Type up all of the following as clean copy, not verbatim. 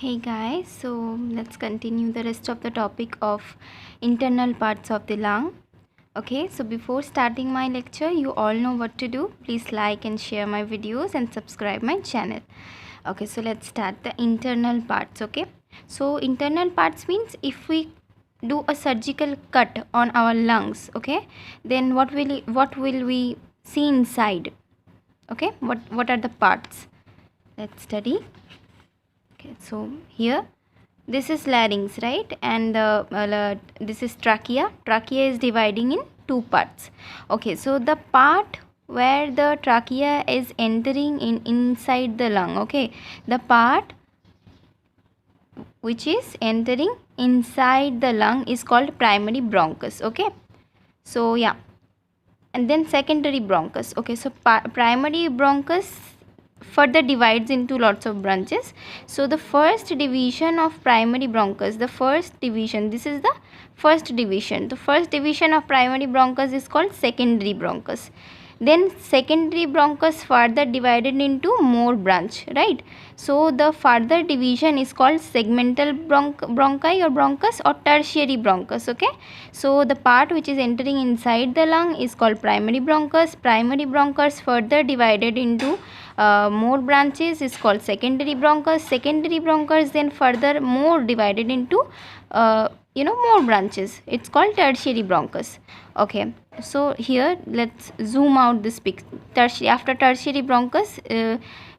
Hey guys, so let's continue the rest of the topic of internal parts of the lung. Okay, so before starting my lecture, you all know what to do. Please like and share my videos and subscribe my channel. Okay, so let's start the internal parts. Okay, so internal parts means if we do a surgical cut on our lungs, okay, then what will we see inside? Okay, what are the parts? Let's study. Okay, so here this is larynx, right, and this is trachea is dividing in two parts. Okay, so the part where the trachea is entering in inside the lung, okay, the part which is entering inside the lung is called primary bronchus. Okay, so yeah, and then secondary bronchus. Okay, so primary bronchus further divides into lots of branches. So the first division of primary bronchus, this is the first division. The first division of primary bronchus is called secondary bronchus. Then secondary bronchus further divided into more branch, right? So the further division is called segmental bronchi or bronchus or tertiary bronchus. Okay, so the part which is entering inside the lung is called primary bronchus. Primary bronchus further divided into more branches is called secondary bronchus. Secondary bronchus then further more divided into more branches, it's called tertiary bronchus. Okay, so here let's zoom out this picture. After tertiary bronchus,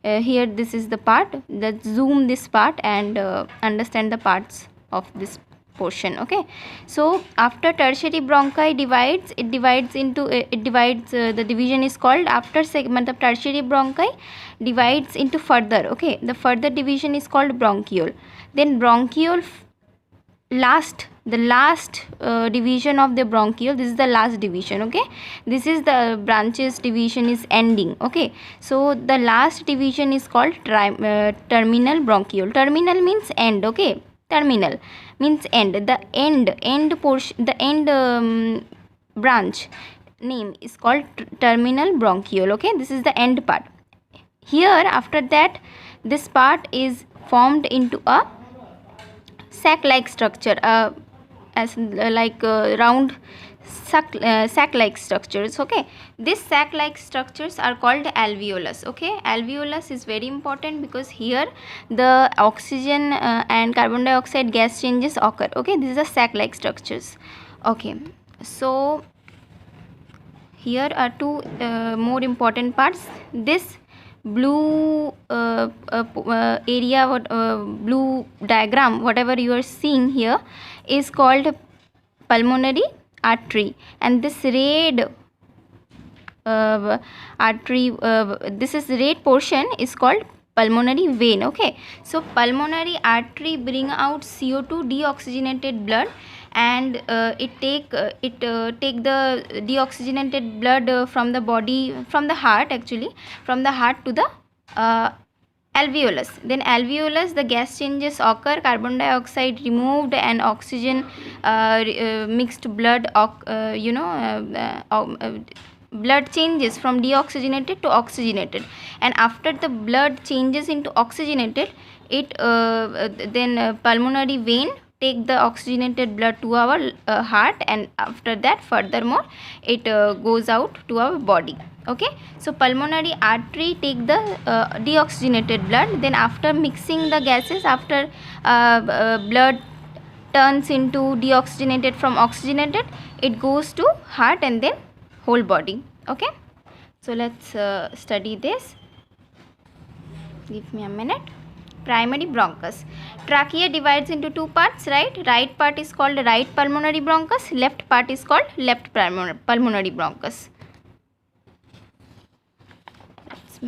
here this is the part. Let's zoom this part and understand the parts of this portion. Okay, so after tertiary bronchi the division is called, after segment of tertiary bronchi divides into further. Okay, the further division is called bronchiole. Then bronchiole the last division of the bronchiole, this is the last division. Okay, this is the branches division is ending. Okay, so the last division is called terminal bronchiole. Terminal means end. Okay, terminal means end. The end portion, the end branch name is called terminal bronchiole. Okay, this is the end part. Here after that, this part is formed into a sac like structure, round sac like structures. Okay, these sac like structures are called alveolus. Okay, alveolus is very important because here the oxygen and carbon dioxide gas changes occur. Okay, these are sac like structures. Okay, so here are two more important parts. This blue area, blue diagram, whatever you are seeing here, is called pulmonary artery, and this red artery, this is red portion is called pulmonary vein. Okay, so pulmonary artery bring out CO2 deoxygenated blood, and it take the deoxygenated blood from the body, from the heart, actually from the heart to the alveolus. Then alveolus, the gas changes occur, carbon dioxide removed and oxygen mixed blood, blood changes from deoxygenated to oxygenated, and after the blood changes into oxygenated, it pulmonary vein take the oxygenated blood to our heart, and after that furthermore it goes out to our body. Okay, so pulmonary artery take the deoxygenated blood, then after mixing the gases, after blood turns into deoxygenated from oxygenated, it goes to heart and then whole body. Okay, so let's study this. Give me a minute. Primary bronchus. Trachea divides into two parts, right? Right part is called right pulmonary bronchus, left part is called left pulmonary bronchus. Let's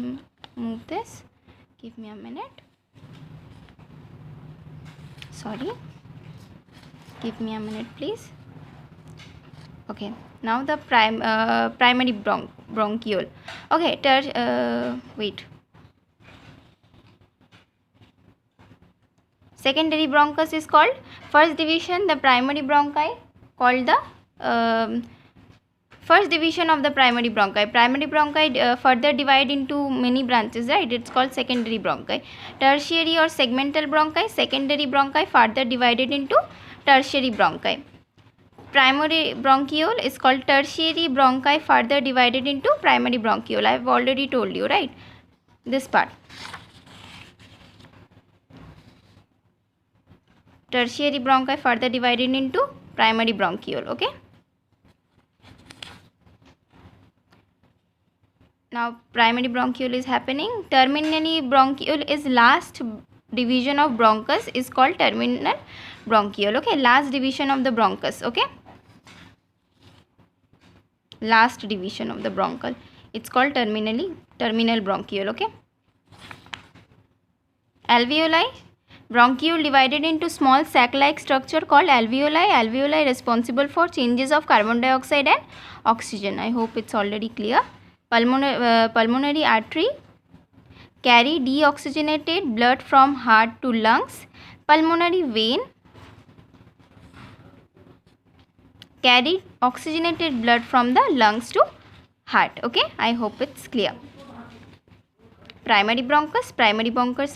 move this. Give me a minute. Sorry. Give me a minute, please. Okay, now the primary bronchiole. Okay, wait. Secondary bronchus is called first division. The primary bronchi called the First division of the primary bronchi. Primary bronchi further divide into many branches, right? It's called secondary bronchi. Tertiary or segmental bronchi. Secondary bronchi further divided into tertiary bronchi. Primary bronchiole is called tertiary bronchi further divided into primary bronchiole. I have already told you, right? This part. Tertiary bronchi further divided into primary bronchiole. Okay. Now primary bronchiole is happening. Terminally bronchiole is last division of bronchus is called terminal bronchiole. Okay, last division of the bronchus. Okay, last division of the bronchiole, it's called terminal bronchiole. Okay. Alveoli. Bronchiole divided into small sac-like structure called alveoli. Alveoli responsible for changes of carbon dioxide and oxygen. I hope it's already clear. Pulmonary artery carry deoxygenated blood from heart to lungs. Pulmonary vein carry oxygenated blood from the lungs to heart. Okay, I hope it's clear. Primary bronchus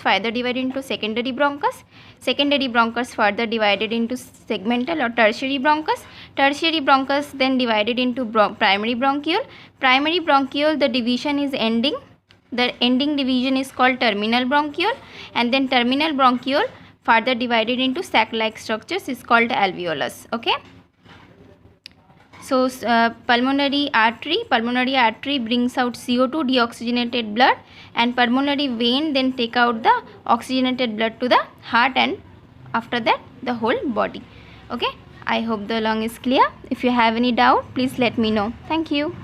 further divided into secondary bronchus. Secondary bronchus further divided into segmental or tertiary bronchus. Tertiary bronchus then divided into primary bronchiole. Primary bronchiole, the division is ending. The ending division is called terminal bronchiole, and then terminal bronchiole further divided into sac-like structures is called alveolus. Okay. So pulmonary artery brings out CO2 deoxygenated blood, and pulmonary vein then take out the oxygenated blood to the heart, and after that the whole body. Okay, I hope the lung is clear. If you have any doubt, please let me know. Thank you.